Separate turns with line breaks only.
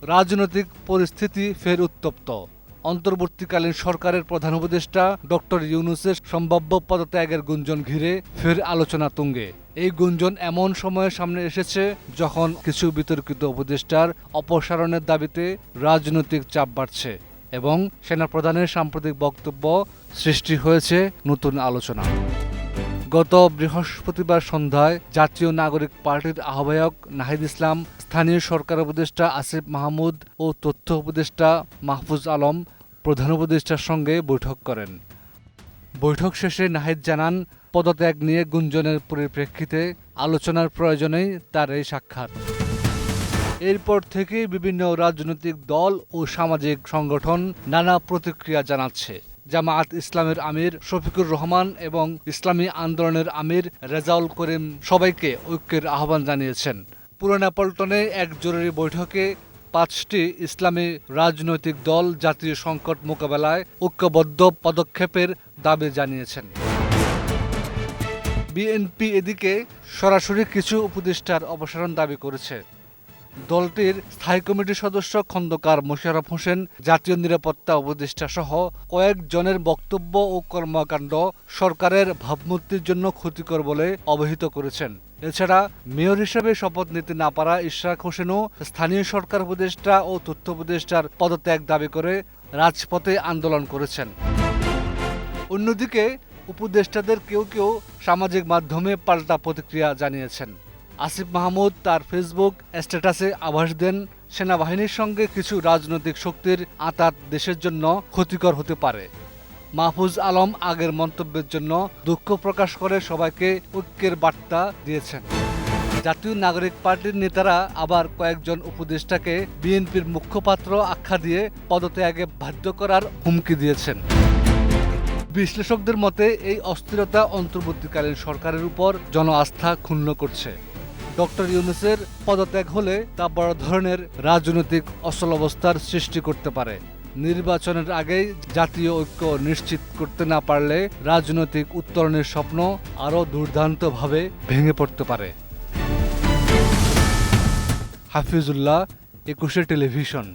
রাজনৈতিক পরিস্থিতি ফের উত্তপ্ত। অন্তর্বর্তীকালীন সরকারের প্রধান উপদেষ্টা ডক্টর ইউনূসের সম্ভাব্য পদত্যাগের গুঞ্জন ঘিরে ফের আলোচনা তুঙ্গে। এই গুঞ্জন এমন সময়ে সামনে এসেছে যখন কিছু বিতর্কিত উপদেষ্টার অপসারণের দাবিতে রাজনৈতিক চাপ বাড়ছে এবং সেনাপ্রধানের সাম্প্রতিক বক্তব্য সৃষ্টি হয়েছে নতুন আলোচনা। গত বৃহস্পতিবার সন্ধ্যায় জাতীয় নাগরিক পার্টির আহ্বায়ক নাহিদ ইসলাম, স্থানীয় সরকার উপদেষ্টা আসিফ মাহমুদ ও তথ্য উপদেষ্টা মাহফুজ আলম প্রধান উপদেষ্টার সঙ্গে বৈঠক করেন। বৈঠক শেষে নাহিদ জানান, পদত্যাগ নিয়ে গুঞ্জনের পরিপ্রেক্ষিতে আলোচনার প্রয়োজনেই তার এই সাক্ষাৎ। এরপর থেকেই বিভিন্ন রাজনৈতিক দল ও সামাজিক সংগঠন নানা প্রতিক্রিয়া জানাচ্ছে। জামায়াত ইসলামের আমির শফিকুর রহমান এবং ইসলামী আন্দোলনের আমির রেজাউল করিম সবাইকে ঐক্যের আহ্বান জানিয়েছেন। পুরানা পল্টনে এক জরুরি বৈঠকে ৫টি ইসলামী রাজনৈতিক দল জাতীয় সংকট মোকাবেলায় ঐক্যবদ্ধ পদক্ষেপের দাবি জানিয়েছেন। বিএনপি এদিকে সরাসরি কিছু উপদেষ্টার অপসারণ দাবি করেছে। দলটির স্থায়ী কমিটির সদস্য খন্দকার মোশাররফ হোসেন জাতীয় নিরাপত্তা উপদেষ্টা সহ কয়েকজনের বক্তব্য ও কর্মকাণ্ড সরকারের ভাবমূর্তির জন্য ক্ষতিকর বলে অবহিত করেছেন। এছাড়া মেয়র হিসেবে শপথ নিতে না পারা ইশরাক হোসেনও স্থানীয় সরকার উপদেষ্টা ও তথ্য উপদেষ্টার পদত্যাগ দাবি করে রাজপথে আন্দোলন করেছেন। অন্যদিকে উপদেষ্টাদের কেউ কেউ সামাজিক মাধ্যমে পাল্টা প্রতিক্রিয়া জানিয়েছেন। আসিফ মাহমুদ তার ফেসবুক স্ট্যাটাসে আভাস দেন, সেনাবাহিনীর সঙ্গে কিছু রাজনৈতিক শক্তির আঁতাত দেশের জন্য ক্ষতিকর হতে পারে। মাহফুজ আলম আগের মন্তব্যের জন্য দুঃখ প্রকাশ করে সবাইকে ঐক্যের বার্তা দিয়েছেন। জাতীয় নাগরিক পার্টির নেতারা আবার কয়েকজন উপদেষ্টাকে বিএনপির মুখপাত্র আখ্যা দিয়ে পদত্যাগে বাধ্য করার হুমকি দিয়েছেন। বিশ্লেষকদের মতে এই অস্থিরতা অন্তর্বর্তীকালীন সরকারের উপর জন আস্থা ক্ষুণ্ণ করছে। ডক্টর ইউনূসের পদত্যাগ হলে তা বড় ধরনের রাজনৈতিক অচলাবস্থার সৃষ্টি করতে পারে। নির্বাচনের আগেই জাতীয় ঐক্য নিশ্চিত করতে না পারলে রাজনৈতিক উত্তরণের স্বপ্ন আরও দুর্দান্তভাবে ভেঙে পড়তে পারে। হাফিজুল্লাহ, ২১ টেলিভিশন।